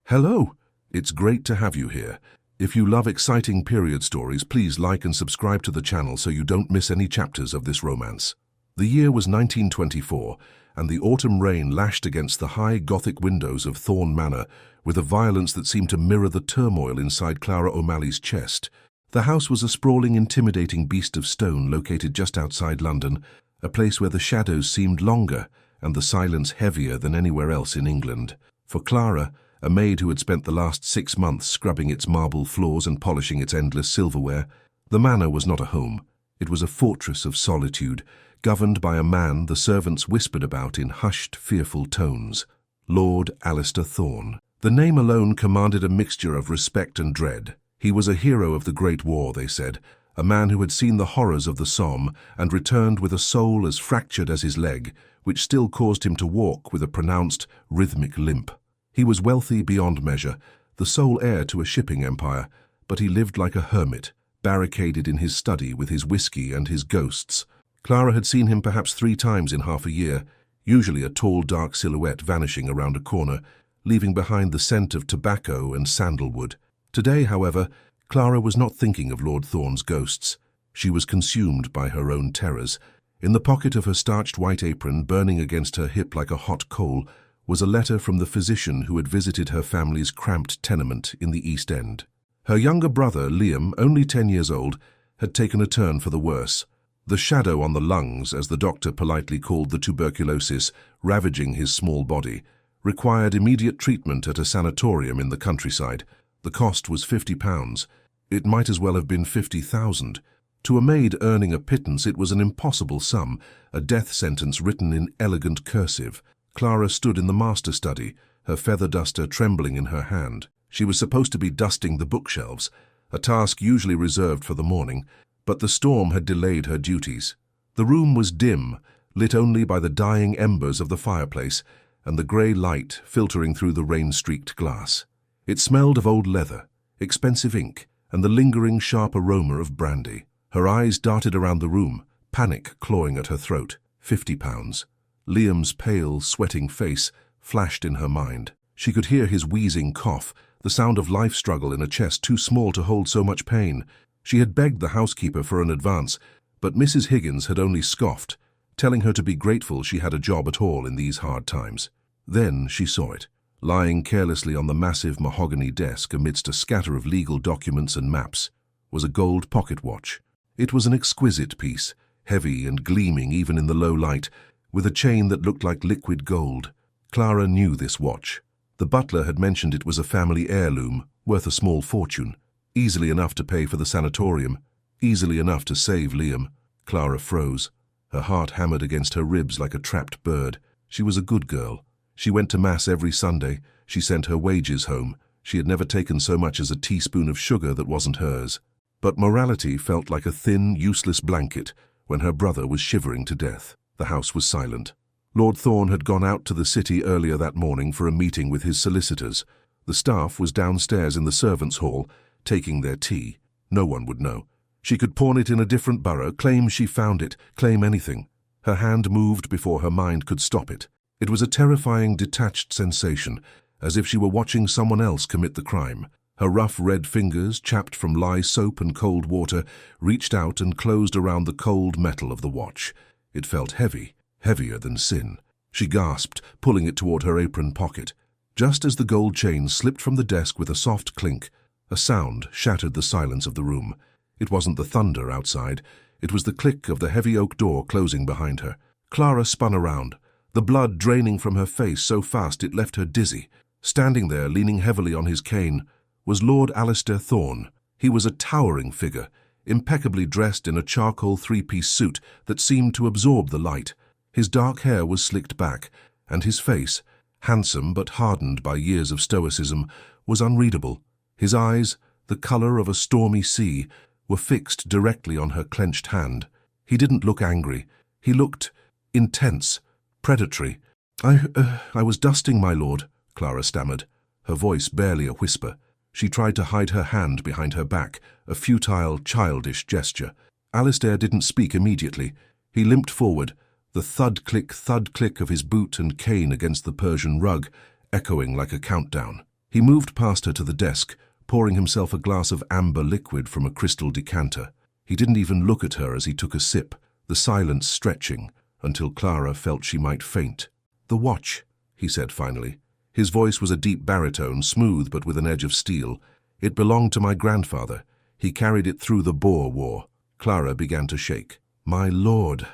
Hello! It's great to have you here. If you love exciting period stories, please like and subscribe to the channel so you don't miss any chapters of this romance. The year was 1924, and the autumn rain lashed against the high Gothic windows of Thorne Manor with a violence that seemed to mirror the turmoil inside Clara O'Malley's chest. The house was a sprawling, intimidating beast of stone located just outside London, a place where the shadows seemed longer and the silence heavier than anywhere else in England. For Clara, a maid who had spent the last 6 months scrubbing its marble floors and polishing its endless silverware, the manor was not a home. It was a fortress of solitude, governed by a man the servants whispered about in hushed, fearful tones, Lord Alistair Thorne. The name alone commanded a mixture of respect and dread. He was a hero of the Great War, they said, a man who had seen the horrors of the Somme and returned with a soul as fractured as his leg, which still caused him to walk with a pronounced, rhythmic limp. He was wealthy beyond measure, the sole heir to a shipping empire, but he lived like a hermit, barricaded in his study with his whiskey and his ghosts. Clara had seen him perhaps 3 times in half a year, usually a tall, dark silhouette vanishing around a corner, leaving behind the scent of tobacco and sandalwood. Today, however, Clara was not thinking of Lord Thorne's ghosts. She was consumed by her own terrors. In the pocket of her starched white apron, burning against her hip like a hot coal, was a letter from the physician who had visited her family's cramped tenement in the East End. Her younger brother, Liam, only 10 years old, had taken a turn for the worse. The shadow on the lungs, as the doctor politely called the tuberculosis, ravaging his small body, required immediate treatment at a sanatorium in the countryside. The cost was £50. It might as well have been 50,000. To a maid earning a pittance, it was an impossible sum, a death sentence written in elegant cursive. Clara stood in the master study, her feather duster trembling in her hand. She was supposed to be dusting the bookshelves, a task usually reserved for the morning, but the storm had delayed her duties. The room was dim, lit only by the dying embers of the fireplace and the grey light filtering through the rain-streaked glass. It smelled of old leather, expensive ink, and the lingering sharp aroma of brandy. Her eyes darted around the room, panic clawing at her throat. £50. Liam's pale, sweating face flashed in her mind. She could hear his wheezing cough, the sound of life struggle in a chest too small to hold so much pain. She had begged the housekeeper for an advance, but Mrs. Higgins had only scoffed, telling her to be grateful she had a job at all in these hard times. Then she saw it, lying carelessly on the massive mahogany desk amidst a scatter of legal documents and maps, was a gold pocket watch. It was an exquisite piece, heavy and gleaming even in the low light, with a chain that looked like liquid gold. Clara knew this watch. The butler had mentioned it was a family heirloom, worth a small fortune, easily enough to pay for the sanatorium, easily enough to save Liam. Clara froze. Her heart hammered against her ribs like a trapped bird. She was a good girl. She went to Mass every Sunday. She sent her wages home. She had never taken so much as a teaspoon of sugar that wasn't hers. But morality felt like a thin, useless blanket when her brother was shivering to death. The house was silent. Lord Thorne had gone out to the city earlier that morning for a meeting with his solicitors. The staff was downstairs in the servants' hall, taking their tea. No one would know. She could pawn it in a different borough, claim she found it, claim anything. Her hand moved before her mind could stop it. It was a terrifying, detached sensation, as if she were watching someone else commit the crime. Her rough red fingers, chapped from lye soap and cold water, reached out and closed around the cold metal of the watch. It felt heavy, heavier than sin. She gasped, pulling it toward her apron pocket. Just as the gold chain slipped from the desk with a soft clink, a sound shattered the silence of the room. It wasn't the thunder outside. It was the click of the heavy oak door closing behind her. Clara spun around, the blood draining from her face so fast it left her dizzy. Standing there, leaning heavily on his cane, was Lord Alistair Thorne. He was a towering figure, impeccably dressed in a charcoal 3-piece suit that seemed to absorb the light. His dark hair was slicked back, and his face, handsome but hardened by years of stoicism, was unreadable. His eyes, the color of a stormy sea, were fixed directly on her clenched hand. He didn't look angry. He looked intense, predatory. I was dusting, my lord," Clara stammered, her voice barely a whisper. She tried to hide her hand behind her back, a futile, childish gesture. Alistair didn't speak immediately. He limped forward, the thud-click of his boot and cane against the Persian rug, echoing like a countdown. He moved past her to the desk, pouring himself a glass of amber liquid from a crystal decanter. He didn't even look at her as he took a sip, the silence stretching, until Clara felt she might faint. "The watch," he said finally. His voice was a deep baritone, smooth but with an edge of steel. "It belonged to my grandfather. He carried it through the Boer War." Clara began to shake. "My lord,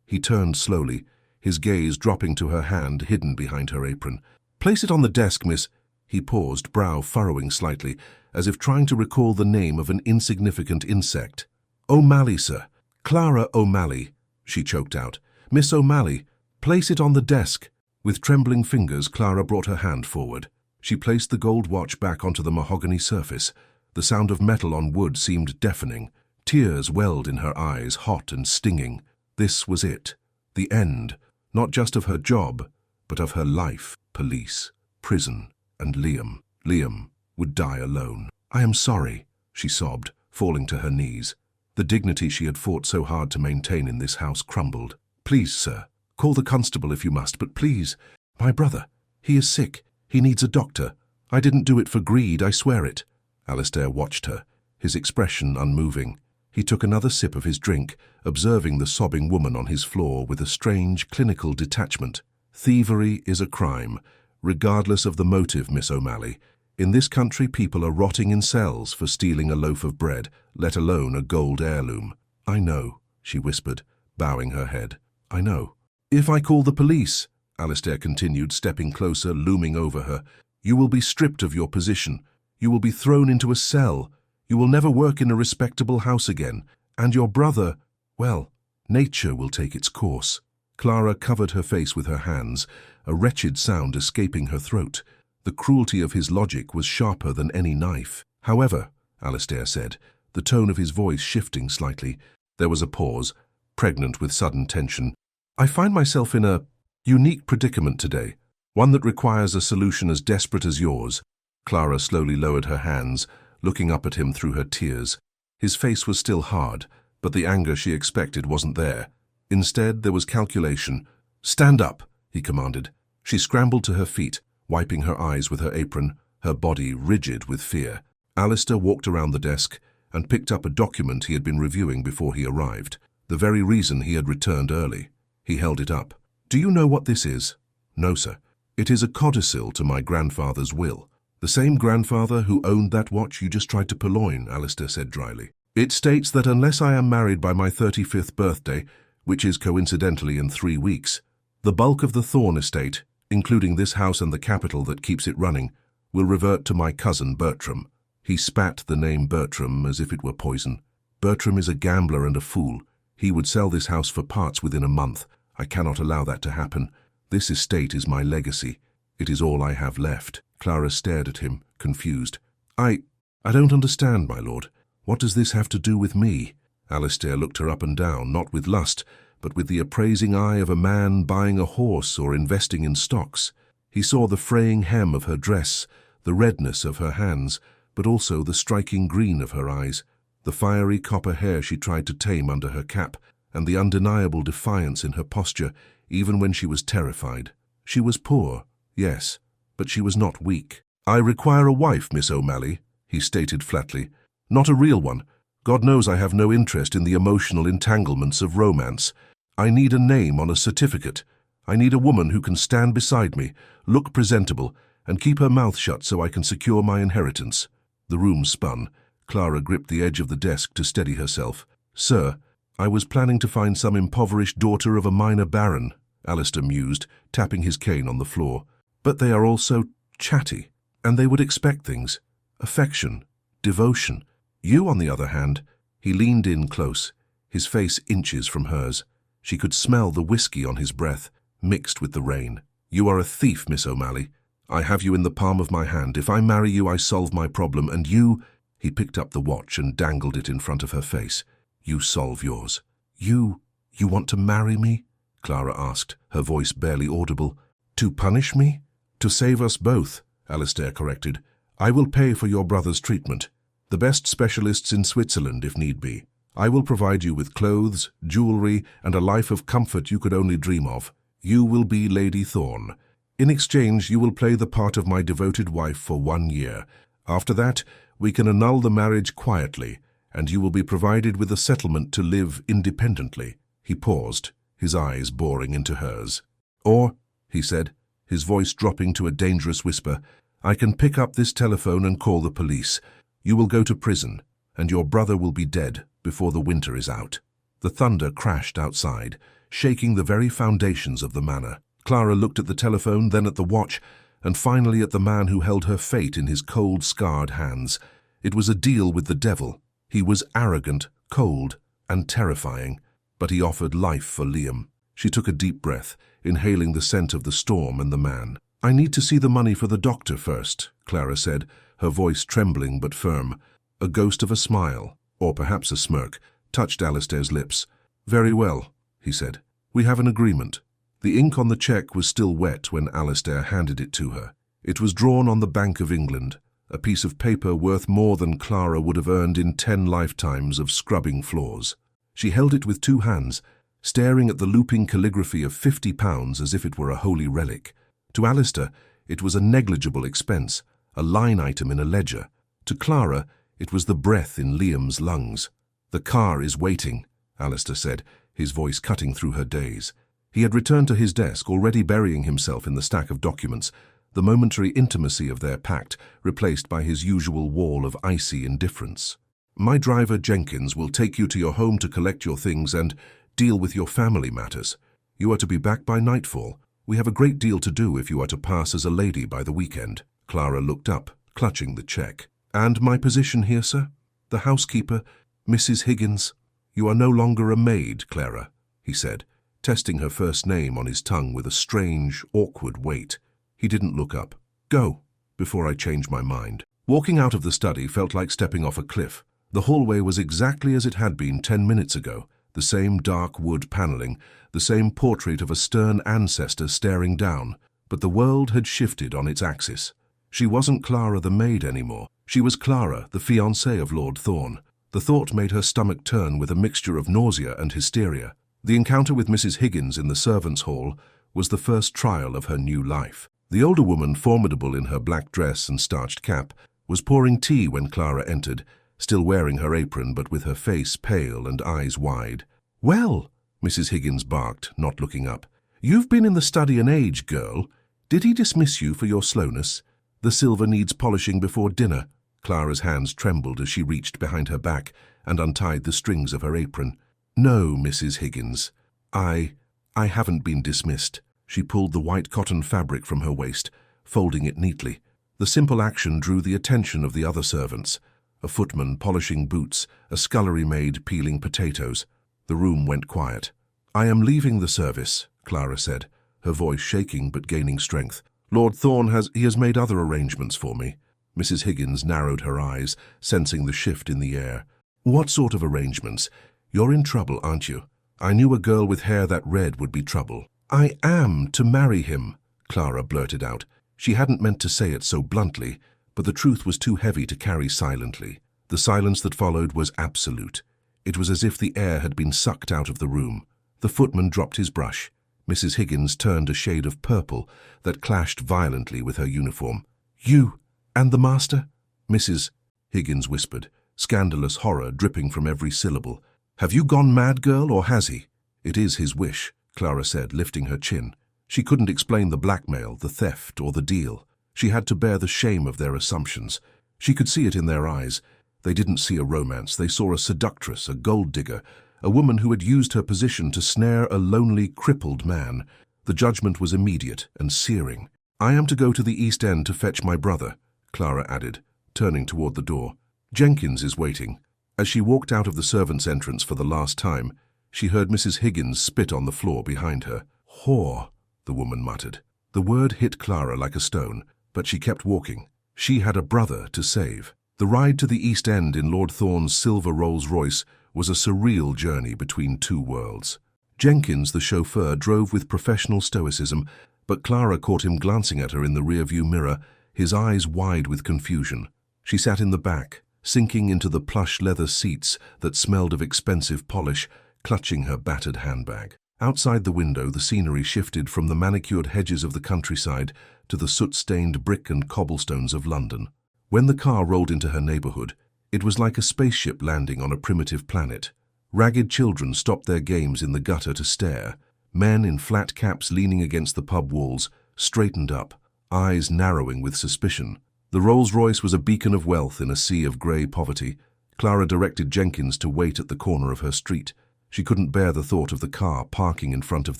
He turned slowly, his gaze dropping to her hand hidden behind her apron. "Place it on the desk, miss." He paused, brow furrowing slightly, as if trying to recall the name of an insignificant insect. "O'Malley, sir. Clara O'Malley," she choked out. "Miss O'Malley, place it on the desk." With trembling fingers, Clara brought her hand forward. She placed the gold watch back onto the mahogany surface. The sound of metal on wood seemed deafening. Tears welled in her eyes, hot and stinging. This was it. The end, not just of her job, but of her life. Police, prison, and Liam. Liam would die alone. "I am sorry," she sobbed, falling to her knees. The dignity she had fought so hard to maintain in this house crumbled. "Please, sir, call the constable if you must, but please, my brother, he is sick. He needs a doctor. I didn't do it for greed, I swear it." Alistair watched her, his expression unmoving. He took another sip of his drink, observing the sobbing woman on his floor with a strange, clinical detachment. "Thievery is a crime, regardless of the motive, Miss O'Malley. In this country, people are rotting in cells for stealing a loaf of bread, let alone a gold heirloom." "I know," she whispered, bowing her head. "I know." "If I call the police," Alistair continued, stepping closer, looming over her, "you will be stripped of your position. You will be thrown into a cell. You will never work in a respectable house again. And your brother, well, nature will take its course." Clara covered her face with her hands, a wretched sound escaping her throat. The cruelty of his logic was sharper than any knife. "However," Alistair said, the tone of his voice shifting slightly. There was a pause, pregnant with sudden tension. "I find myself in a unique predicament today, one that requires a solution as desperate as yours." Clara slowly lowered her hands, looking up at him through her tears. His face was still hard, but the anger she expected wasn't there. Instead, there was calculation. "Stand up," he commanded. She scrambled to her feet, wiping her eyes with her apron, her body rigid with fear. Alistair walked around the desk and picked up a document he had been reviewing before he arrived, the very reason he had returned early. He held it up. "Do you know what this is?" "No, sir." "It is a codicil to my grandfather's will." "The same grandfather who owned that watch you just tried to purloin," Alistair said dryly. "It states that unless I am married by my 35th birthday, which is coincidentally in 3 weeks, the bulk of the Thorne estate, including this house and the capital that keeps it running, will revert to my cousin Bertram." He spat the name Bertram as if it were poison. "Bertram is a gambler and a fool. He would sell this house for parts within a month. I cannot allow that to happen. This estate is my legacy. It is all I have left." Clara stared at him, confused. I don't understand, my lord. What does this have to do with me?" Alistair looked her up and down, not with lust, but with the appraising eye of a man buying a horse or investing in stocks. He saw the fraying hem of her dress, the redness of her hands, but also the striking green of her eyes, the fiery copper hair she tried to tame under her cap, and the undeniable defiance in her posture, even when she was terrified. She was poor, yes, but she was not weak. "I require a wife, Miss O'Malley," he stated flatly. "Not a real one. God knows I have no interest in the emotional entanglements of romance. I need a name on a certificate. I need a woman who can stand beside me, look presentable, and keep her mouth shut so I can secure my inheritance." The room spun. Clara gripped the edge of the desk to steady herself. "Sir, I was planning to find some impoverished daughter of a minor baron," Alistair mused, tapping his cane on the floor. "But they are all so chatty, and they would expect things. Affection, devotion. You, on the other hand," he leaned in close, his face inches from hers. She could smell the whiskey on his breath, mixed with the rain. "You are a thief, Miss O'Malley. I have you in the palm of my hand. If I marry you, I solve my problem, and you—" He picked up the watch and dangled it in front of her face. "You solve yours." You want to marry me?" Clara asked, her voice barely audible. "To punish me?" "To save us both," Alistair corrected. "I will pay for your brother's treatment. The best specialists in Switzerland, if need be. I will provide you with clothes, jewelry, and a life of comfort you could only dream of. You will be Lady Thorne." In exchange, you will play the part of my devoted wife for 1 year. After that, we can annul the marriage quietly, and you will be provided with a settlement to live independently." He paused, his eyes boring into hers. "Or," he said, his voice dropping to a dangerous whisper, "I can pick up this telephone and call the police. You will go to prison, and your brother will be dead before the winter is out." The thunder crashed outside, shaking the very foundations of the manor. Clara looked at the telephone, then at the watch, and finally at the man who held her fate in his cold, scarred hands. It was a deal with the devil. He was arrogant, cold, and terrifying, but he offered life for Liam. She took a deep breath, inhaling the scent of the storm and the man. "I need to see the money for the doctor first," Clara said, her voice trembling but firm. A ghost of a smile, or perhaps a smirk, touched Alistair's lips. "Very well," he said. "We have an agreement." The ink on the cheque was still wet when Alistair handed it to her. It was drawn on the Bank of England, a piece of paper worth more than Clara would have earned in 10 lifetimes of scrubbing floors. She held it with 2 hands, staring at the looping calligraphy of £50 as if it were a holy relic. To Alistair, it was a negligible expense, a line item in a ledger. To Clara, it was the breath in Liam's lungs. "The car is waiting," Alistair said, his voice cutting through her daze. He had returned to his desk, already burying himself in the stack of documents, the momentary intimacy of their pact replaced by his usual wall of icy indifference. "My driver, Jenkins, will take you to your home to collect your things and deal with your family matters. You are to be back by nightfall. We have a great deal to do if you are to pass as a lady by the weekend." Clara looked up, clutching the cheque. "And my position here, sir? The housekeeper, Mrs. Higgins." "You are no longer a maid, Clara," he said, testing her first name on his tongue with a strange, awkward weight. He didn't look up. "Go, before I change my mind." Walking out of the study felt like stepping off a cliff. The hallway was exactly as it had been 10 minutes ago, the same dark wood paneling, the same portrait of a stern ancestor staring down, but the world had shifted on its axis. She wasn't Clara the maid anymore. She was Clara, the fiancée of Lord Thorne. The thought made her stomach turn with a mixture of nausea and hysteria. The encounter with Mrs. Higgins in the servants' hall was the first trial of her new life. The older woman, formidable in her black dress and starched cap, was pouring tea when Clara entered, still wearing her apron but with her face pale and eyes wide. "Well," Mrs. Higgins barked, not looking up, "you've been in the study an age, girl. Did he dismiss you for your slowness? The silver needs polishing before dinner." Clara's hands trembled as she reached behind her back and untied the strings of her apron. "No, Mrs. Higgins. I haven't been dismissed." She pulled the white cotton fabric from her waist, folding it neatly. The simple action drew the attention of the other servants. A footman polishing boots, a scullery maid peeling potatoes. The room went quiet. "I am leaving the service," Clara said, her voice shaking but gaining strength. "Lord Thorne has made other arrangements for me." Mrs. Higgins narrowed her eyes, sensing the shift in the air. "What sort of arrangements? You're in trouble, aren't you? I knew a girl with hair that red would be trouble." "I am to marry him," Clara blurted out. She hadn't meant to say it so bluntly, but the truth was too heavy to carry silently. The silence that followed was absolute. It was as if the air had been sucked out of the room. The footman dropped his brush. Mrs. Higgins turned a shade of purple that clashed violently with her uniform. "You and the master?" Mrs. Higgins whispered, scandalous horror dripping from every syllable. "Have you gone mad, girl, or has he?" "It is his wish," Clara said, lifting her chin. She couldn't explain the blackmail, the theft, or the deal. She had to bear the shame of their assumptions. She could see it in their eyes. They didn't see a romance. They saw a seductress, a gold digger, a woman who had used her position to snare a lonely, crippled man. The judgment was immediate and searing. "I am to go to the East End to fetch my brother," Clara added, turning toward the door. "Jenkins is waiting." As she walked out of the servants' entrance for the last time, she heard Mrs. Higgins spit on the floor behind her. "Whore," the woman muttered. The word hit Clara like a stone, but she kept walking. She had a brother to save. The ride to the East End in Lord Thorne's silver Rolls-Royce was a surreal journey between two worlds. Jenkins, the chauffeur, drove with professional stoicism, but Clara caught him glancing at her in the rearview mirror, his eyes wide with confusion. She sat in the back, sinking into the plush leather seats that smelled of expensive polish, clutching her battered handbag. Outside the window, the scenery shifted from the manicured hedges of the countryside to the soot-stained brick and cobblestones of London. When the car rolled into her neighborhood, it was like a spaceship landing on a primitive planet. Ragged children stopped their games in the gutter to stare. Men in flat caps leaning against the pub walls straightened up, eyes narrowing with suspicion. The Rolls-Royce was a beacon of wealth in a sea of grey poverty. Clara directed Jenkins to wait at the corner of her street. She couldn't bear the thought of the car parking in front of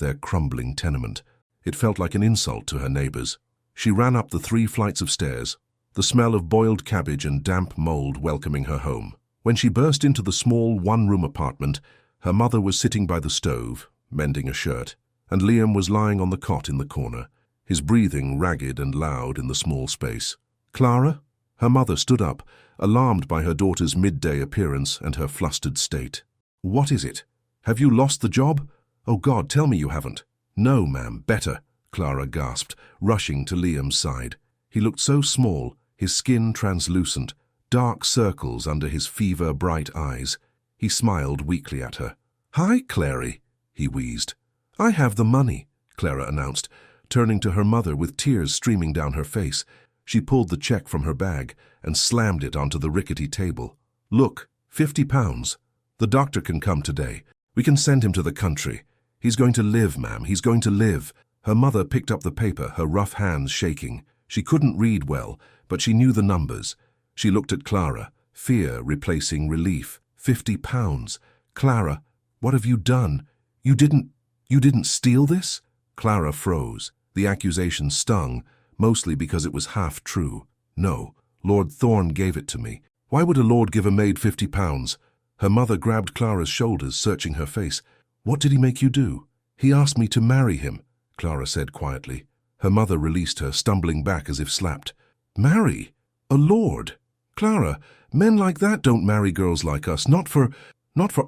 their crumbling tenement. It felt like an insult to her neighbours. She ran up the 3 flights of stairs, the smell of boiled cabbage and damp mould welcoming her home. When she burst into the small one-room apartment, her mother was sitting by the stove, mending a shirt, and Liam was lying on the cot in the corner, his breathing ragged and loud in the small space. "Clara?" Her mother stood up, alarmed by her daughter's midday appearance and her flustered state. "What is it? Have you lost the job? Oh God, tell me you haven't." "No, ma'am, better," Clara gasped, rushing to Liam's side. He looked so small, his skin translucent, dark circles under his fever-bright eyes. He smiled weakly at her. "Hi, Clary," he wheezed. "I have the money," Clara announced, turning to her mother with tears streaming down her face. She pulled the cheque from her bag and slammed it onto the rickety table. "Look, £50. The doctor can come today. We can send him to the country. He's going to live, ma'am, he's going to live." Her mother picked up the paper, her rough hands shaking. She couldn't read well, but she knew the numbers. She looked at Clara, fear replacing relief. £50. "Clara, what have you done? You didn't steal this?" Clara froze. The accusation stung, mostly because it was half true. "No, Lord Thorne gave it to me." "Why would a lord give a maid £50? Her mother grabbed Clara's shoulders, searching her face. "What did he make you do?" "He asked me to marry him," Clara said quietly. Her mother released her, stumbling back as if slapped. "Marry? A lord? Clara, men like that don't marry girls like us, not for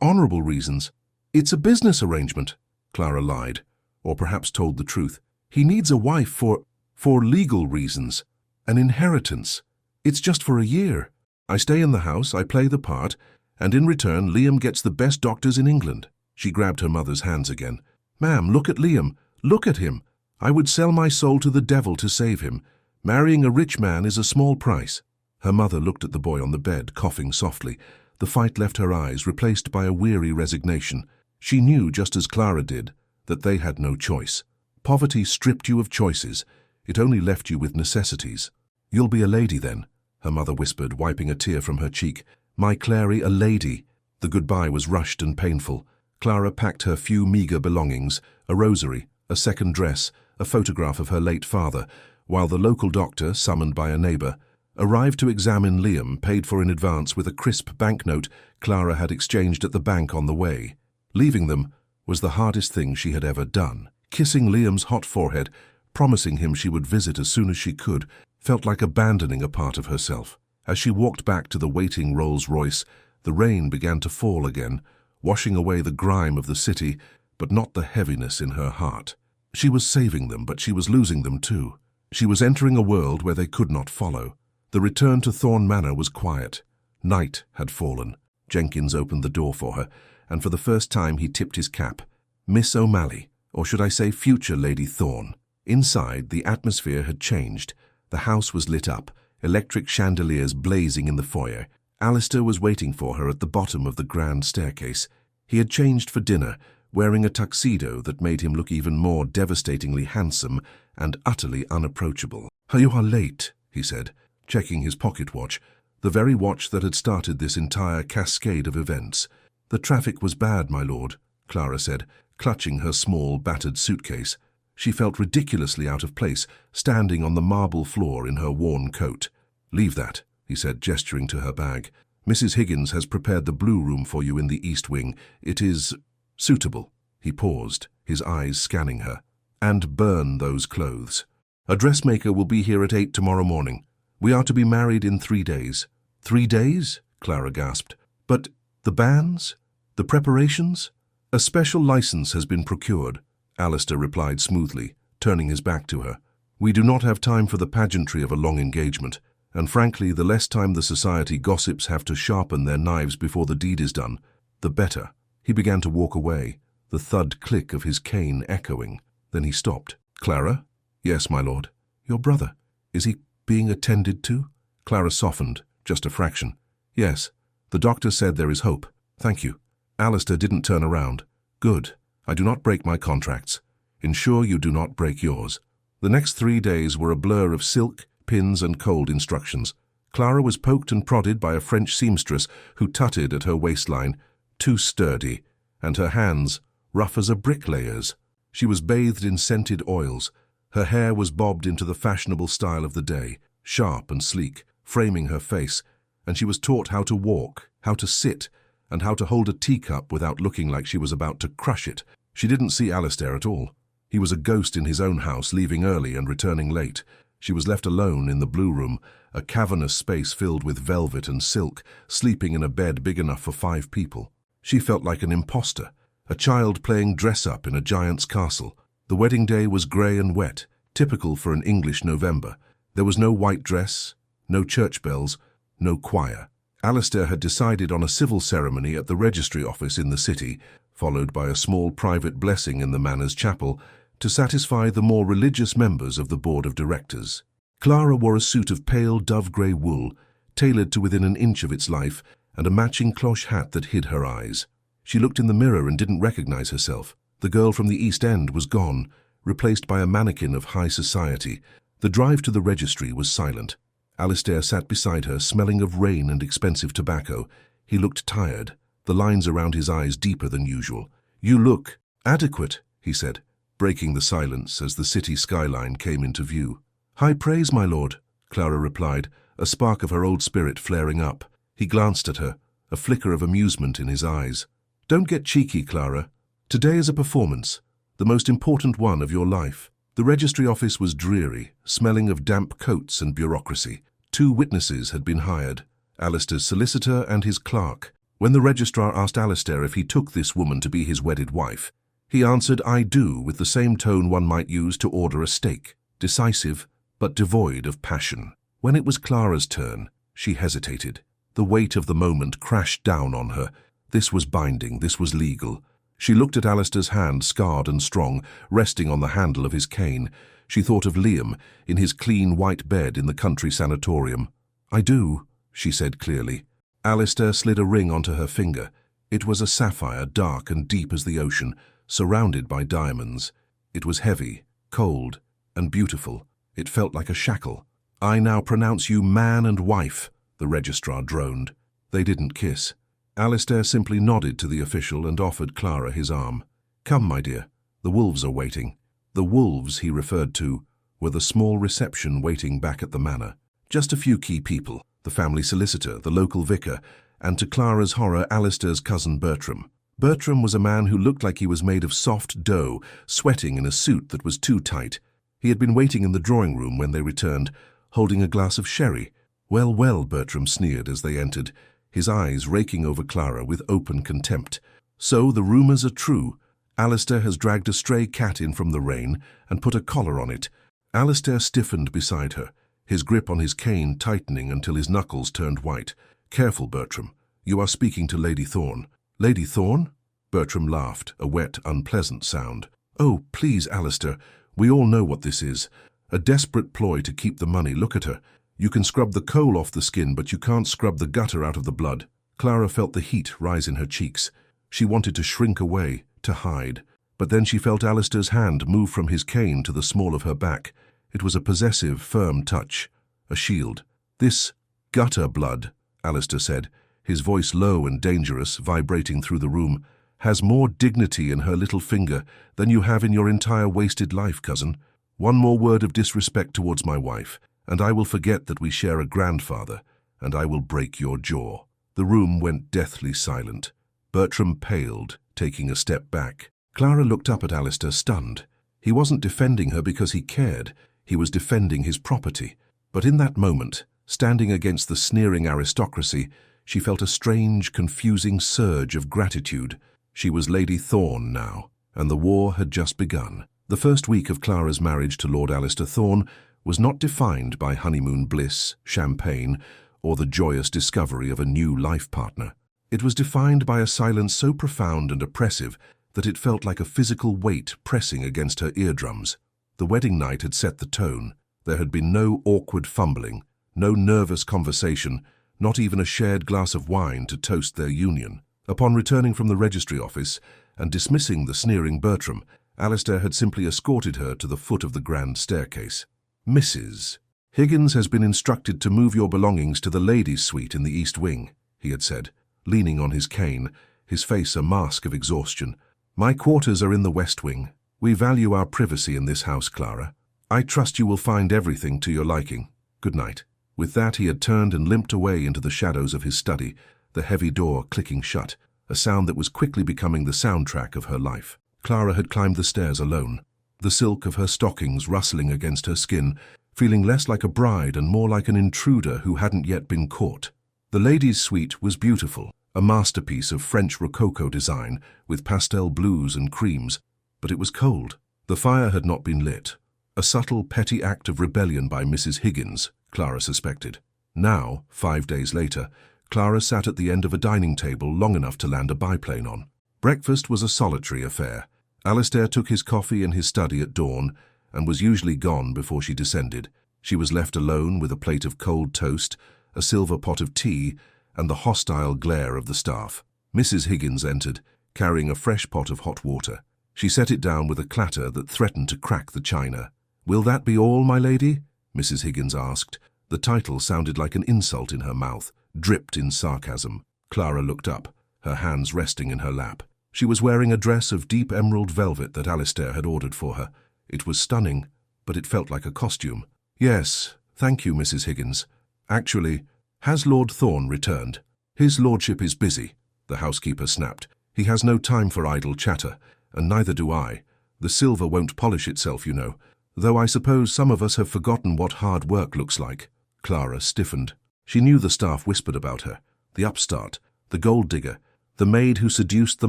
honorable reasons. It's a business arrangement." Clara lied, or perhaps told the truth. "He needs a wife for legal reasons. An inheritance. It's just for a year. I stay in the house, I play the part, and in return Liam gets the best doctors in England." She grabbed her mother's hands again. "Ma'am, look at Liam. Look at him. I would sell my soul to the devil to save him. Marrying a rich man is a small price." Her mother looked at the boy on the bed, coughing softly. The fight left her eyes, replaced by a weary resignation. She knew, just as Clara did, that they had no choice. Poverty stripped you of choices. It only left you with necessities. "You'll be a lady then," her mother whispered, wiping a tear from her cheek. "My Clary, a lady." The goodbye was rushed and painful. Clara packed her few meagre belongings, a rosary, a second dress, a photograph of her late father, while the local doctor, summoned by a neighbour, arrived to examine Liam, paid for in advance with a crisp banknote Clara had exchanged at the bank on the way. Leaving them was the hardest thing she had ever done. Kissing Liam's hot forehead, promising him she would visit as soon as she could, felt like abandoning a part of herself. As she walked back to the waiting Rolls-Royce, the rain began to fall again, washing away the grime of the city, but not the heaviness in her heart. She was saving them, but she was losing them too. She was entering a world where they could not follow. The return to Thorne Manor was quiet. Night had fallen. Jenkins opened the door for her, and for the first time he tipped his cap. "Miss O'Malley, or should I say future Lady Thorne." Inside, the atmosphere had changed. The house was lit up, electric chandeliers blazing in the foyer. Alistair was waiting for her at the bottom of the grand staircase. He had changed for dinner, wearing a tuxedo that made him look even more devastatingly handsome and utterly unapproachable. "You are late," he said, checking his pocket watch, the very watch that had started this entire cascade of events. "The traffic was bad, my lord," Clara said, clutching her small, battered suitcase. She felt ridiculously out of place, standing on the marble floor in her worn coat. "Leave that," he said, gesturing to her bag. "Mrs. Higgins has prepared the blue room for you in the east wing. It is suitable." He paused, his eyes scanning her. "And burn those clothes. A dressmaker will be here at 8 tomorrow morning. We are to be married in 3 days." "3 days?" Clara gasped. "But the banns? The preparations?" "A special license has been procured," Alistair replied smoothly, turning his back to her. "We do not have time for the pageantry of a long engagement, and frankly, the less time the society gossips have to sharpen their knives before the deed is done, the better." He began to walk away, the thud click of his cane echoing. Then he stopped. "Clara?" "Yes, my lord." "Your brother, is he being attended to?" Clara softened, just a fraction. "Yes. The doctor said there is hope. Thank you." Alistair didn't turn around. "Good. I do not break my contracts. Ensure you do not break yours." The next 3 days were a blur of silk, pins and cold instructions. Clara was poked and prodded by a French seamstress who tutted at her waistline, too sturdy, and her hands rough as a bricklayer's. She was bathed in scented oils. Her hair was bobbed into the fashionable style of the day, sharp and sleek, framing her face, and she was taught how to walk, how to sit, and how to hold a teacup without looking like she was about to crush it. She didn't see Alistair at all. He was a ghost in his own house, leaving early and returning late. She was left alone in the blue room, a cavernous space filled with velvet and silk, sleeping in a bed big enough for 5 people. She felt like an imposter, a child playing dress-up in a giant's castle. The wedding day was grey and wet, typical for an English November. There was no white dress, no church bells, no choir. Alistair had decided on a civil ceremony at the registry office in the city, followed by a small private blessing in the manor's chapel, to satisfy the more religious members of the board of directors. Clara wore a suit of pale dove-grey wool, tailored to within an inch of its life, and a matching cloche hat that hid her eyes. She looked in the mirror and didn't recognize herself. The girl from the East End was gone, replaced by a mannequin of high society. The drive to the registry was silent. Alistair sat beside her, smelling of rain and expensive tobacco. He looked tired, the lines around his eyes deeper than usual. "You look adequate," he said, breaking the silence as the city skyline came into view. "High praise, my lord," Clara replied, a spark of her old spirit flaring up. He glanced at her, a flicker of amusement in his eyes. "Don't get cheeky, Clara. Today is a performance, the most important one of your life." The registry office was dreary, smelling of damp coats and bureaucracy. 2 witnesses had been hired, Alistair's solicitor and his clerk. When the registrar asked Alistair if he took this woman to be his wedded wife, he answered, "I do," with the same tone one might use to order a steak, decisive but devoid of passion. When it was Clara's turn, she hesitated. The weight of the moment crashed down on her. This was binding, this was legal. She looked at Alistair's hand, scarred and strong, resting on the handle of his cane. She thought of Liam, in his clean white bed in the country sanatorium. "I do," she said clearly. Alistair slid a ring onto her finger. It was a sapphire, dark and deep as the ocean, surrounded by diamonds. It was heavy, cold, and beautiful. It felt like a shackle. "I now pronounce you man and wife," the registrar droned. They didn't kiss. Alistair simply nodded to the official and offered Clara his arm. "Come, my dear, the wolves are waiting." The wolves he referred to were the small reception waiting back at the manor. Just a few key people, the family solicitor, the local vicar, and to Clara's horror, Alistair's cousin Bertram. Bertram was a man who looked like he was made of soft dough, sweating in a suit that was too tight. He had been waiting in the drawing room when they returned, holding a glass of sherry. "Well, well," Bertram sneered as they entered, his eyes raking over Clara with open contempt. "So the rumours are true. Alistair has dragged a stray cat in from the rain and put a collar on it." Alistair stiffened beside her, his grip on his cane tightening until his knuckles turned white. "Careful, Bertram. You are speaking to Lady Thorne." "Lady Thorne?" Bertram laughed, a wet, unpleasant sound. "Oh, please, Alistair. We all know what this is. A desperate ploy to keep the money. Look at her. You can scrub the coal off the skin, but you can't scrub the gutter out of the blood." Clara felt the heat rise in her cheeks. She wanted to shrink away, to hide. But then she felt Alistair's hand move from his cane to the small of her back. It was a possessive, firm touch. A shield. "This gutter blood," Alistair said, his voice low and dangerous, vibrating through the room, "has more dignity in her little finger than you have in your entire wasted life, cousin. One more word of disrespect towards my wife, and I will forget that we share a grandfather, and I will break your jaw." The room went deathly silent. Bertram paled, taking a step back. Clara looked up at Alistair, stunned. He wasn't defending her because he cared. He was defending his property. But in that moment, standing against the sneering aristocracy, she felt a strange, confusing surge of gratitude. She was Lady Thorne now, and the war had just begun. The first week of Clara's marriage to Lord Alistair Thorne was not defined by honeymoon bliss, champagne, or the joyous discovery of a new life partner. It was defined by a silence so profound and oppressive that it felt like a physical weight pressing against her eardrums. The wedding night had set the tone. There had been no awkward fumbling, no nervous conversation, not even a shared glass of wine to toast their union. Upon returning from the registry office and dismissing the sneering Bertram, Alistair had simply escorted her to the foot of the grand staircase. "Mrs. Higgins has been instructed to move your belongings to the ladies' suite in the east wing," he had said, leaning on his cane, his face a mask of exhaustion. "My quarters are in the west wing. We value our privacy in this house, Clara. I trust you will find everything to your liking. Good night." With that, he had turned and limped away into the shadows of his study, the heavy door clicking shut, a sound that was quickly becoming the soundtrack of her life. Clara had climbed the stairs alone, the silk of her stockings rustling against her skin, feeling less like a bride and more like an intruder who hadn't yet been caught. The ladies' suite was beautiful, a masterpiece of French Rococo design with pastel blues and creams, but it was cold. The fire had not been lit. A subtle, petty act of rebellion by Mrs. Higgins, Clara suspected. Now, 5 days later, Clara sat at the end of a dining table long enough to land a biplane on. Breakfast was a solitary affair. Alistair took his coffee in his study at dawn and was usually gone before she descended. She was left alone with a plate of cold toast, a silver pot of tea, and the hostile glare of the staff. Mrs. Higgins entered, carrying a fresh pot of hot water. She set it down with a clatter that threatened to crack the china. "Will that be all, my lady?" Mrs. Higgins asked. The title sounded like an insult in her mouth, dripped in sarcasm. Clara looked up, her hands resting in her lap. She was wearing a dress of deep emerald velvet that Alistair had ordered for her. It was stunning, but it felt like a costume. "Yes, thank you, Mrs. Higgins. Actually, has Lord Thorne returned?" "His lordship is busy," the housekeeper snapped. "He has no time for idle chatter, and neither do I. The silver won't polish itself, you know, though I suppose some of us have forgotten what hard work looks like." Clara stiffened. She knew the staff whispered about her, the upstart, the gold digger, the maid who seduced the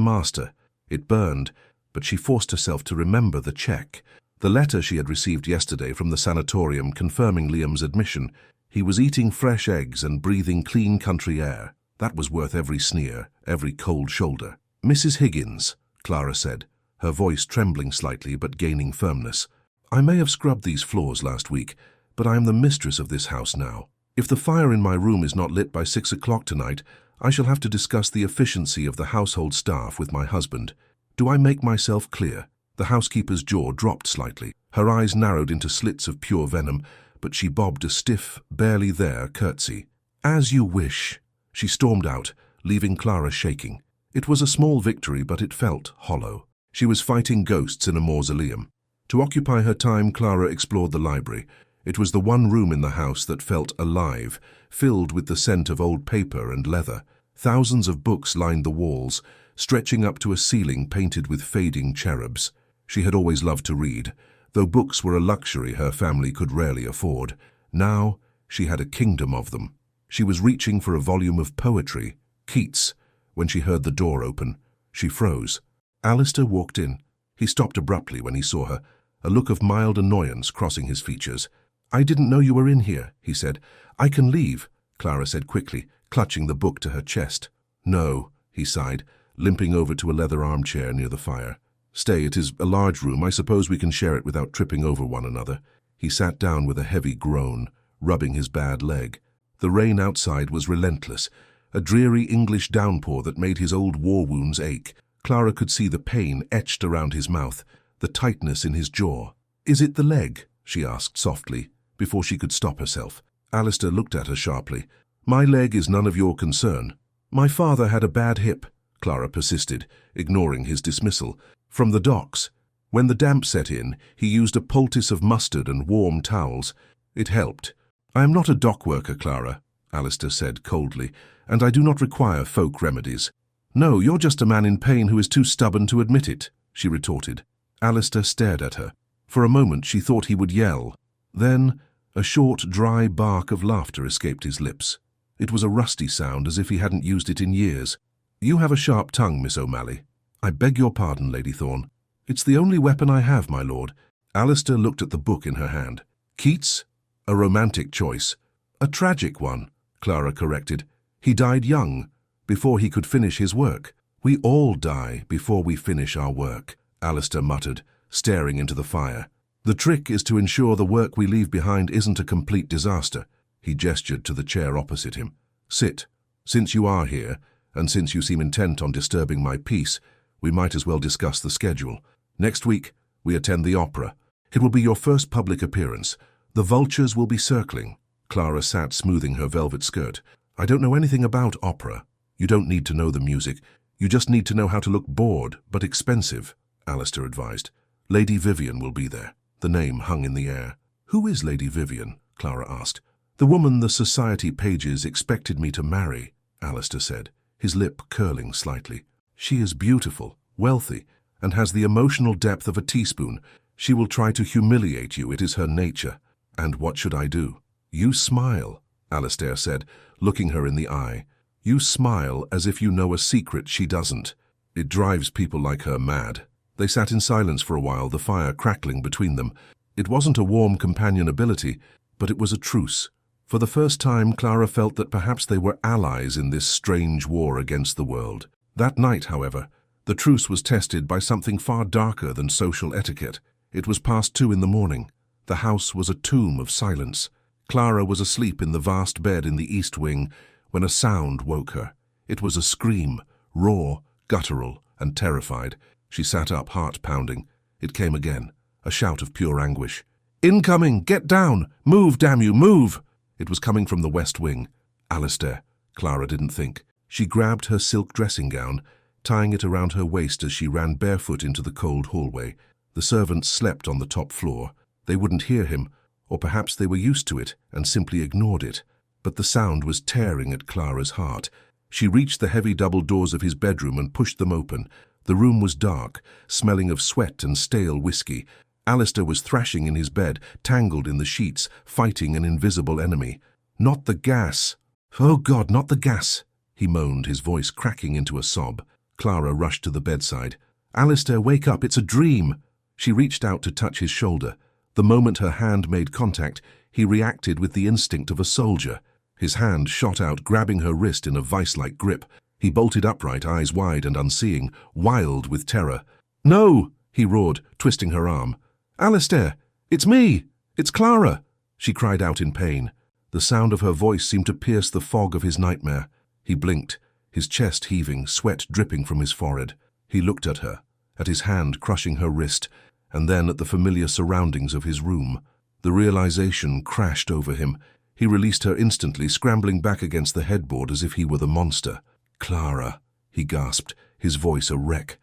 master. It burned, but she forced herself to remember the check. The letter she had received yesterday from the sanatorium confirming Liam's admission. He was eating fresh eggs and breathing clean country air. That was worth every sneer, every cold shoulder. "Mrs. Higgins," Clara said, her voice trembling slightly but gaining firmness. "I may have scrubbed these floors last week, but I am the mistress of this house now. If the fire in my room is not lit by 6 o'clock tonight, I shall have to discuss the efficiency of the household staff with my husband. Do I make myself clear?" The housekeeper's jaw dropped slightly. Her eyes narrowed into slits of pure venom, but she bobbed a stiff, barely there curtsy. "As you wish." She stormed out, leaving Clara shaking. It was a small victory, but it felt hollow. She was fighting ghosts in a mausoleum. To occupy her time, Clara explored the library. It was the one room in the house that felt alive, filled with the scent of old paper and leather. Thousands of books lined the walls, stretching up to a ceiling painted with fading cherubs. She had always loved to read, though books were a luxury her family could rarely afford. Now she had a kingdom of them. She was reaching for a volume of poetry, Keats, when she heard the door open. She froze. Alistair walked in. He stopped abruptly when he saw her, a look of mild annoyance crossing his features. "I didn't know you were in here," he said. "I can leave," Clara said quickly, clutching the book to her chest. "No," he sighed, limping over to a leather armchair near the fire. "Stay, it is a large room. I suppose we can share it without tripping over one another." He sat down with a heavy groan, rubbing his bad leg. The rain outside was relentless, a dreary English downpour that made his old war wounds ache. Clara could see the pain etched around his mouth, the tightness in his jaw. "Is it the leg?" she asked softly, before she could stop herself. Alistair looked at her sharply. "My leg is none of your concern." "My father had a bad hip," Clara persisted, ignoring his dismissal. "From the docks. When the damp set in, he used a poultice of mustard and warm towels. It helped." "I am not a dock worker, Clara," Alistair said coldly, "and I do not require folk remedies." "No, you're just a man in pain who is too stubborn to admit it," she retorted. Alistair stared at her. For a moment she thought he would yell. Then a short, dry bark of laughter escaped his lips. It was a rusty sound, as if he hadn't used it in years. "You have a sharp tongue, Miss O'Malley." "I beg your pardon, Lady Thorne." "It's the only weapon I have, my lord." Alistair looked at the book in her hand. "Keats? A romantic choice." "A tragic one," Clara corrected. "He died young, before he could finish his work." We all die before we finish our work, Alistair muttered, staring into the fire. The trick is to ensure the work we leave behind isn't a complete disaster. He gestured to the chair opposite him. Sit. Since you are here, and since you seem intent on disturbing my peace, we might as well discuss the schedule. Next week, we attend the opera. It will be your first public appearance. The vultures will be circling. Clara sat smoothing her velvet skirt. I don't know anything about opera. You don't need to know the music. You just need to know how to look bored, but expensive, Alistair advised. Lady Vivian will be there. The name hung in the air. Who is Lady Vivian? Clara asked. The woman the society pages expected me to marry, Alistair said, his lip curling slightly. She is beautiful, wealthy, and has the emotional depth of a teaspoon. She will try to humiliate you. It is her nature. And what should I do? You smile, Alistair said, looking her in the eye. You smile as if you know a secret she doesn't. It drives people like her mad. They sat in silence for a while, the fire crackling between them. It wasn't a warm companionability, but it was a truce. For the first time, Clara felt that perhaps they were allies in this strange war against the world. That night, however, the truce was tested by something far darker than social etiquette. It was past 2 in the morning. The house was a tomb of silence. Clara was asleep in the vast bed in the east wing when a sound woke her. It was a scream, raw, guttural, and terrified. She sat up, heart pounding. It came again, a shout of pure anguish. Incoming! Get down! Move, damn you, move! It was coming from the west wing. Alistair. Clara didn't think. She grabbed her silk dressing gown, tying it around her waist as she ran barefoot into the cold hallway. The servants slept on the top floor. They wouldn't hear him, or perhaps they were used to it and simply ignored it. But the sound was tearing at Clara's heart. She reached the heavy double doors of his bedroom and pushed them open. The room was dark, smelling of sweat and stale whiskey. Alistair was thrashing in his bed, tangled in the sheets, fighting an invisible enemy. Not the gas! Oh God, not the gas! He moaned, his voice cracking into a sob. Clara rushed to the bedside. Alistair, wake up, it's a dream! She reached out to touch his shoulder. The moment her hand made contact, he reacted with the instinct of a soldier. His hand shot out, grabbing her wrist in a vice-like grip. He bolted upright, eyes wide and unseeing, wild with terror. No! He roared, twisting her arm. Alistair! It's me! It's Clara! She cried out in pain. The sound of her voice seemed to pierce the fog of his nightmare. He blinked, his chest heaving, sweat dripping from his forehead. He looked at her, at his hand crushing her wrist, and then at the familiar surroundings of his room. The realization crashed over him. He released her instantly, scrambling back against the headboard as if he were the monster. Clara, he gasped, his voice a wreck.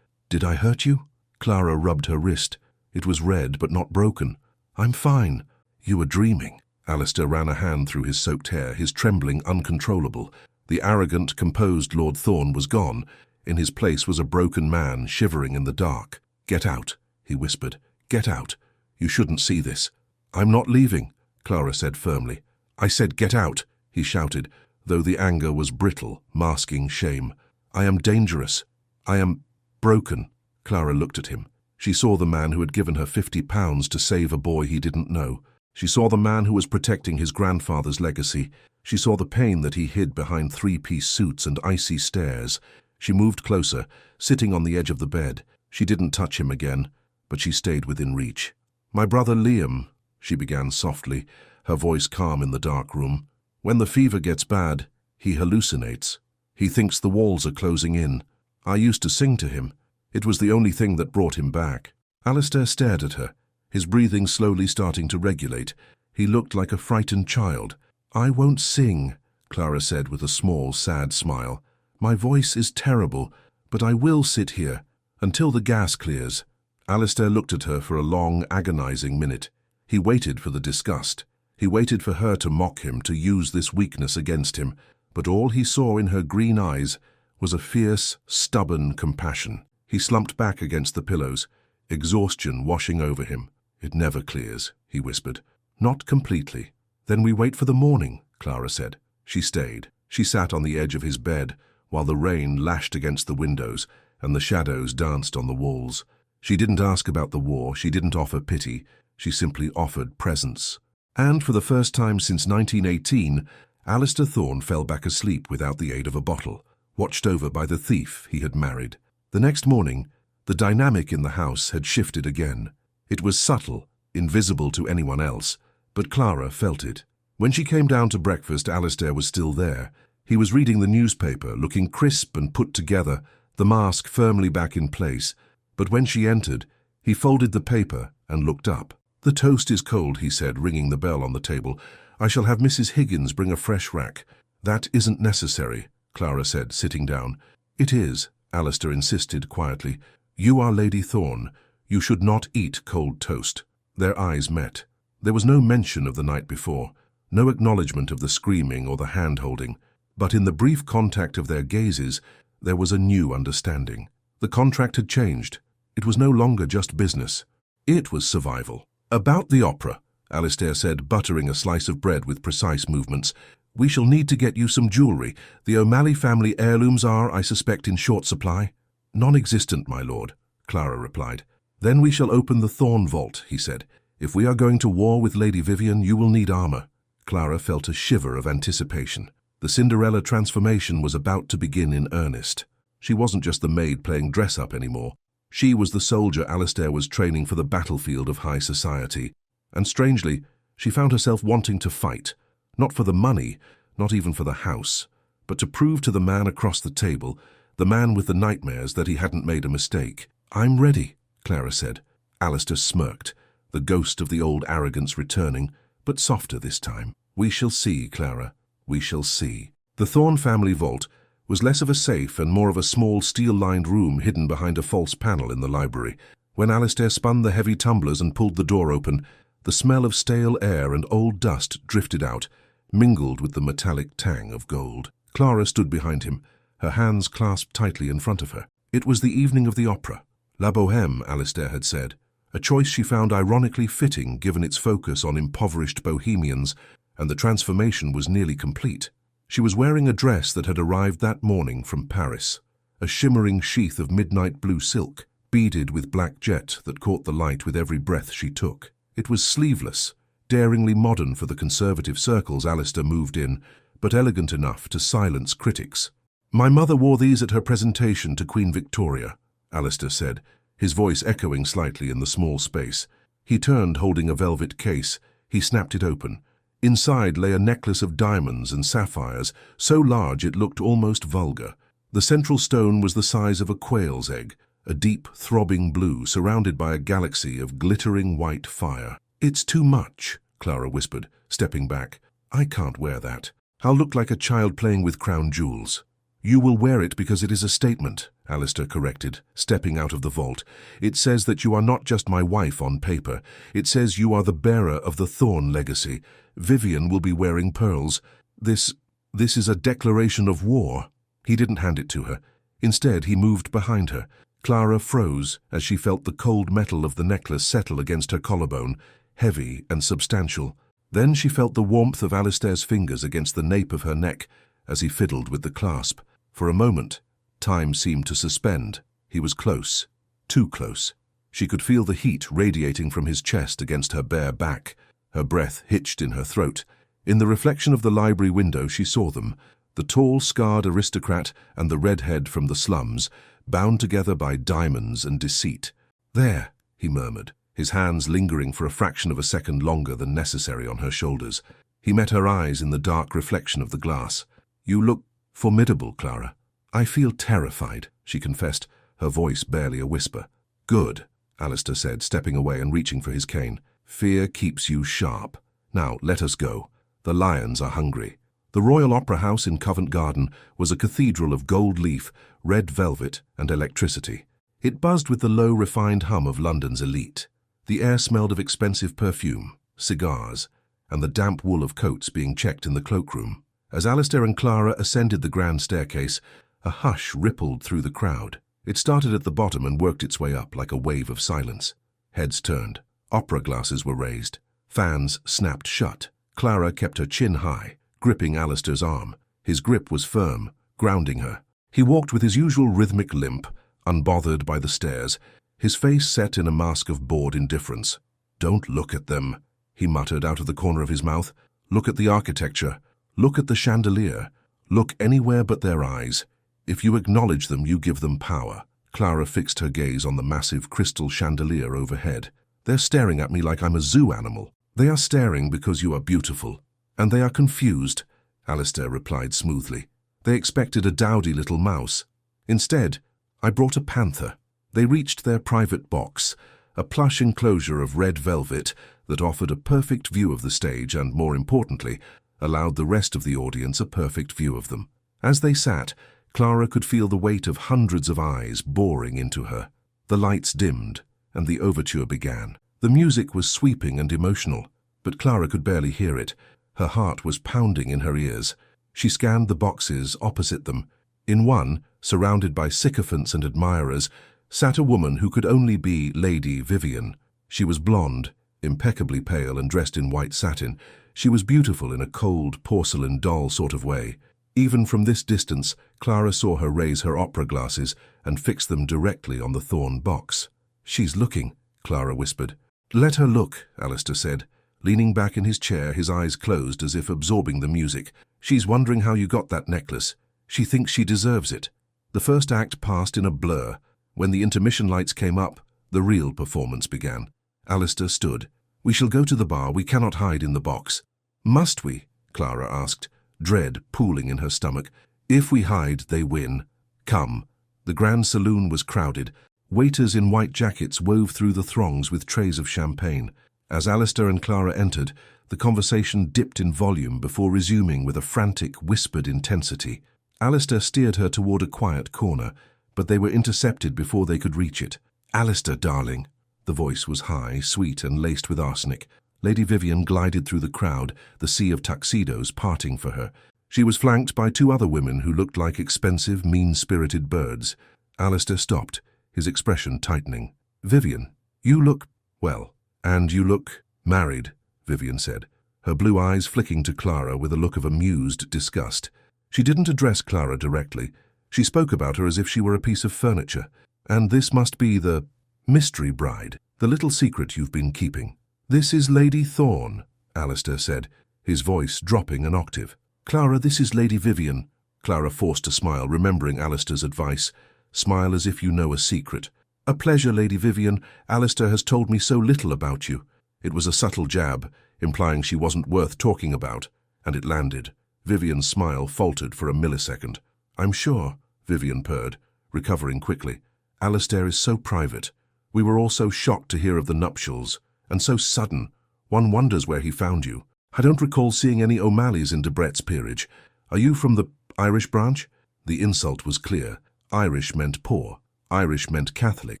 Did I hurt you? Clara rubbed her wrist. It was red, but not broken. I'm fine. You were dreaming. Alistair ran a hand through his soaked hair, his trembling uncontrollable. The arrogant, composed Lord Thorne was gone. In his place was a broken man, shivering in the dark. Get out, he whispered. Get out. You shouldn't see this. I'm not leaving, Clara said firmly. I said get out, he shouted, though the anger was brittle, masking shame. I am dangerous. I am broken. Clara looked at him. She saw the man who had given her £50 to save a boy he didn't know. She saw the man who was protecting his grandfather's legacy. She saw the pain that he hid behind three-piece suits and icy stares. She moved closer, sitting on the edge of the bed. She didn't touch him again, but she stayed within reach. My brother Liam, she began softly, her voice calm in the dark room. When the fever gets bad, he hallucinates. He thinks the walls are closing in. I used to sing to him. It was the only thing that brought him back. Alistair stared at her, his breathing slowly starting to regulate. He looked like a frightened child. I won't sing, Clara said with a small, sad smile. My voice is terrible, but I will sit here until the gas clears. Alistair looked at her for a long, agonizing minute. He waited for the disgust. He waited for her to mock him, to use this weakness against him. But all he saw in her green eyes was a fierce, stubborn compassion. He slumped back against the pillows, exhaustion washing over him. It never clears, he whispered. Not completely. Then we wait for the morning, Clara said. She stayed. She sat on the edge of his bed, while the rain lashed against the windows and the shadows danced on the walls. She didn't ask about the war, she didn't offer pity, she simply offered presence. And for the first time since 1918, Alistair Thorne fell back asleep without the aid of a bottle. watched over by the thief he had married. The next morning, the dynamic in the house had shifted again. It was subtle, invisible to anyone else, but Clara felt it. When she came down to breakfast, Alistair was still there. He was reading the newspaper, looking crisp and put together, the mask firmly back in place. But when she entered, he folded the paper and looked up. "The toast is cold," he said, ringing the bell on the table. "I shall have Mrs. Higgins bring a fresh rack." "That isn't necessary," Clara said, sitting down. "It is," Alistair insisted quietly. "You are Lady Thorne. You should not eat cold toast." Their eyes met. There was no mention of the night before, no acknowledgement of the screaming or the hand-holding. But in the brief contact of their gazes, there was a new understanding. The contract had changed. It was no longer just business. It was survival. "About the opera," Alistair said, buttering a slice of bread with precise movements. "We shall need to get you some jewellery. The O'Malley family heirlooms are, I suspect, in short supply." "Non-existent, my lord," Clara replied. "Then we shall open the Thorne vault," he said. "If we are going to war with Lady Vivian, you will need armour." Clara felt a shiver of anticipation. The Cinderella transformation was about to begin in earnest. She wasn't just the maid playing dress-up anymore. She was the soldier Alistair was training for the battlefield of high society. And strangely, she found herself wanting to fight, not for the money, not even for the house, but to prove to the man across the table, the man with the nightmares, that he hadn't made a mistake. "I'm ready," Clara said. Alistair smirked, the ghost of the old arrogance returning, but softer this time. "We shall see, Clara. We shall see." The Thorne family vault was less of a safe and more of a small steel-lined room hidden behind a false panel in the library. When Alistair spun the heavy tumblers and pulled the door open, the smell of stale air and old dust drifted out, mingled with the metallic tang of gold. Clara stood behind him, her hands clasped tightly in front of her. It was the evening of the opera. La Bohème, Alistair had said, a choice she found ironically fitting given its focus on impoverished bohemians, and the transformation was nearly complete. She was wearing a dress that had arrived that morning from Paris, a shimmering sheath of midnight blue silk, beaded with black jet that caught the light with every breath she took. It was sleeveless, daringly modern for the conservative circles Alistair moved in, but elegant enough to silence critics. "My mother wore these at her presentation to Queen Victoria," Alistair said, his voice echoing slightly in the small space. He turned, holding a velvet case. He snapped it open. Inside lay a necklace of diamonds and sapphires, so large it looked almost vulgar. The central stone was the size of a quail's egg, a deep, throbbing blue surrounded by a galaxy of glittering white fire. "It's too much," Clara whispered, stepping back. "I can't wear that. I'll look like a child playing with crown jewels." "You will wear it because it is a statement," Alistair corrected, stepping out of the vault. "It says that you are not just my wife on paper. It says you are the bearer of the Thorne legacy. Vivian will be wearing pearls. This is a declaration of war." He didn't hand it to her. Instead, he moved behind her. Clara froze as she felt the cold metal of the necklace settle against her collarbone, heavy and substantial. Then she felt the warmth of Alistair's fingers against the nape of her neck as he fiddled with the clasp. For a moment, time seemed to suspend. He was close, too close. She could feel the heat radiating from his chest against her bare back. Her breath hitched in her throat. In the reflection of the library window she saw them, the tall, scarred aristocrat and the redhead from the slums, bound together by diamonds and deceit. "There," he murmured, his hands lingering for a fraction of a second longer than necessary on her shoulders. He met her eyes in the dark reflection of the glass. "You look formidable, Clara." "I feel terrified," she confessed, her voice barely a whisper. "Good," Alistair said, stepping away and reaching for his cane. "Fear keeps you sharp. Now, let us go. The lions are hungry." The Royal Opera House in Covent Garden was a cathedral of gold leaf, red velvet, and electricity. It buzzed with the low, refined hum of London's elite. The air smelled of expensive perfume, cigars, and the damp wool of coats being checked in the cloakroom. As Alistair and Clara ascended the grand staircase, a hush rippled through the crowd. It started at the bottom and worked its way up like a wave of silence. Heads turned. Opera glasses were raised. Fans snapped shut. Clara kept her chin high, gripping Alistair's arm. His grip was firm, grounding her. He walked with his usual rhythmic limp, unbothered by the stairs, his face set in a mask of bored indifference. "Don't look at them," he muttered out of the corner of his mouth. "Look at the architecture. Look at the chandelier. Look anywhere but their eyes. If you acknowledge them, you give them power. Clara fixed her gaze on the massive crystal chandelier overhead. They're staring at me like I'm a zoo animal. They are staring because you are beautiful. And they are confused, Alistair replied smoothly. They expected a dowdy little mouse. Instead, I brought a panther. They reached their private box, a plush enclosure of red velvet that offered a perfect view of the stage and, more importantly, allowed the rest of the audience a perfect view of them. As they sat, Clara could feel the weight of hundreds of eyes boring into her. The lights dimmed, and the overture began. The music was sweeping and emotional, but Clara could barely hear it. Her heart was pounding in her ears. She scanned the boxes opposite them. In one, surrounded by sycophants and admirers, sat a woman who could only be Lady Vivian. She was blonde, impeccably pale and dressed in white satin. She was beautiful in a cold porcelain doll sort of way. Even from this distance, Clara saw her raise her opera glasses and fix them directly on the Thorne box. "She's looking," Clara whispered. "Let her look," Alistair said, leaning back in his chair, his eyes closed as if absorbing the music. "She's wondering how you got that necklace. She thinks she deserves it." The first act passed in a blur. When the intermission lights came up, the real performance began. Alistair stood. "We shall go to the bar. We cannot hide in the box." "Must we?" Clara asked, dread pooling in her stomach. "If we hide, they win. Come." The grand saloon was crowded. Waiters in white jackets wove through the throngs with trays of champagne. As Alistair and Clara entered, the conversation dipped in volume before resuming with a frantic, whispered intensity. Alistair steered her toward a quiet corner, but they were intercepted before they could reach it. "Alistair, darling." The voice was high, sweet, and laced with arsenic. Lady Vivian glided through the crowd, the sea of tuxedos parting for her. She was flanked by two other women who looked like expensive, mean-spirited birds. Alistair stopped, his expression tightening. "Vivian, you look, well, and you look married," Vivian said, her blue eyes flicking to Clara with a look of amused disgust. She didn't address Clara directly. She spoke about her as if she were a piece of furniture. "And this must be the mystery bride, the little secret you've been keeping." "This is Lady Thorne," Alistair said, his voice dropping an octave. "Clara, this is Lady Vivian." Clara forced a smile, remembering Alistair's advice. "Smile as if you know a secret." "A pleasure, Lady Vivian. Alistair has told me so little about you." It was a subtle jab, implying she wasn't worth talking about, and it landed. Vivian's smile faltered for a millisecond. "I'm sure," Vivian purred, recovering quickly. "Alistair is so private. We were all so shocked to hear of the nuptials, and so sudden. One wonders where he found you. I don't recall seeing any O'Malleys in Debrett's peerage. Are you from the Irish branch?" The insult was clear. Irish meant poor. Irish meant Catholic.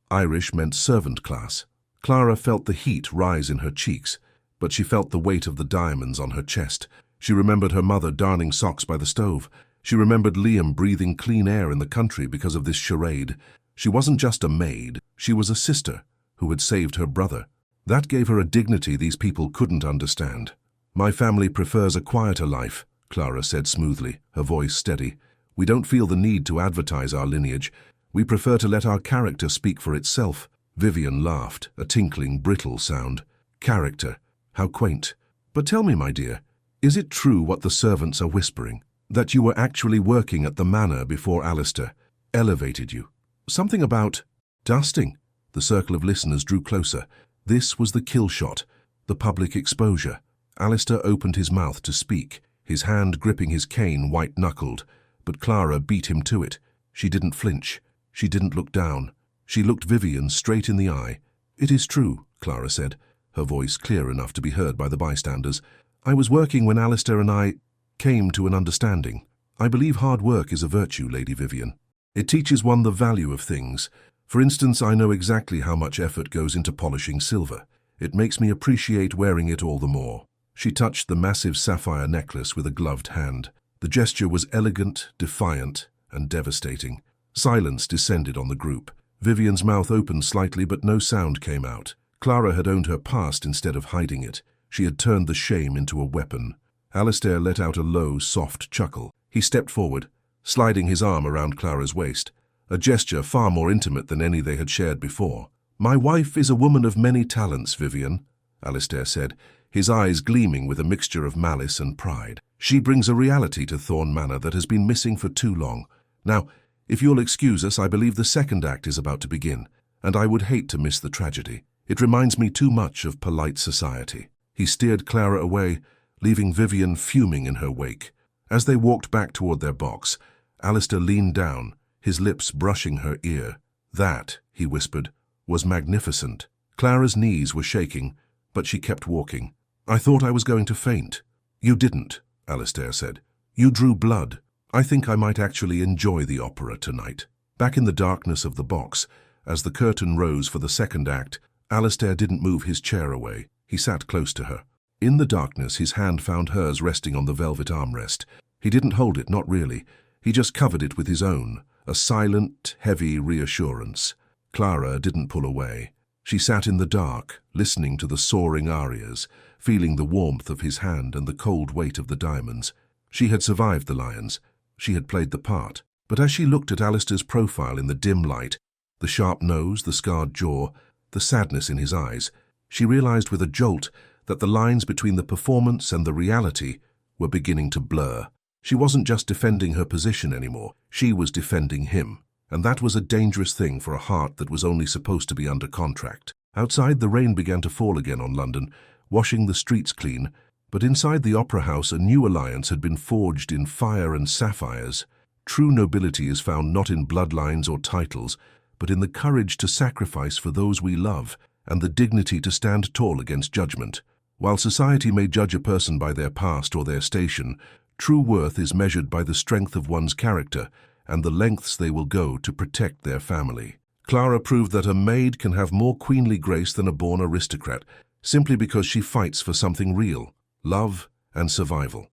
Irish meant servant class. Clara felt the heat rise in her cheeks, but she felt the weight of the diamonds on her chest. She remembered her mother darning socks by the stove. She remembered Liam breathing clean air in the country because of this charade. She wasn't just a maid, she was a sister who had saved her brother. That gave her a dignity these people couldn't understand. "My family prefers a quieter life," Clara said smoothly, her voice steady. "We don't feel the need to advertise our lineage. We prefer to let our character speak for itself." Vivian laughed, a tinkling, brittle sound. "Character. How quaint. But tell me, my dear, is it true what the servants are whispering? That you were actually working at the manor before Alistair elevated you? Something about dusting?" The circle of listeners drew closer. This was the kill shot, the public exposure. Alistair opened his mouth to speak, his hand gripping his cane white-knuckled, but Clara beat him to it. She didn't flinch. She didn't look down. She looked Vivian straight in the eye. "It is true," Clara said, her voice clear enough to be heard by the bystanders. "I was working when Alistair and I came to an understanding. I believe hard work is a virtue, Lady Vivian. It teaches one the value of things. For instance, I know exactly how much effort goes into polishing silver. It makes me appreciate wearing it all the more." She touched the massive sapphire necklace with a gloved hand. The gesture was elegant, defiant, and devastating. Silence descended on the group. Vivian's mouth opened slightly, but no sound came out. Clara had owned her past instead of hiding it. She had turned the shame into a weapon. Alistair let out a low, soft chuckle. He stepped forward, sliding his arm around Clara's waist, a gesture far more intimate than any they had shared before. "My wife is a woman of many talents, Vivian," Alistair said, his eyes gleaming with a mixture of malice and pride. "She brings a reality to Thorne Manor that has been missing for too long. Now, If you'll excuse us, I believe the second act is about to begin, and I would hate to miss the tragedy. It reminds me too much of polite society." He steered Clara away, leaving Vivian fuming in her wake. As they walked back toward their box, Alistair leaned down, his lips brushing her ear. "That," he whispered, "was magnificent." Clara's knees were shaking, but she kept walking. "I thought I was going to faint." "You didn't," Alistair said. "You drew blood. I think I might actually enjoy the opera tonight." Back in the darkness of the box, as the curtain rose for the second act, Alistair didn't move his chair away. He sat close to her. In the darkness, his hand found hers resting on the velvet armrest. He didn't hold it, not really. He just covered it with his own, a silent, heavy reassurance. Clara didn't pull away. She sat in the dark, listening to the soaring arias, feeling the warmth of his hand and the cold weight of the diamonds. She had survived the lions. She had played the part. But as she looked at Alistair's profile in the dim light, the sharp nose, the scarred jaw, the sadness in his eyes, she realized with a jolt that the lines between the performance and the reality were beginning to blur. She wasn't just defending her position anymore. She was defending him. And that was a dangerous thing for a heart that was only supposed to be under contract. Outside, the rain began to fall again on London, washing the streets clean. But inside the Opera House, a new alliance had been forged in fire and sapphires. True nobility is found not in bloodlines or titles, but in the courage to sacrifice for those we love and the dignity to stand tall against judgment. While society may judge a person by their past or their station, true worth is measured by the strength of one's character and the lengths they will go to protect their family. Clara proved that a maid can have more queenly grace than a born aristocrat, simply because she fights for something real, love and survival.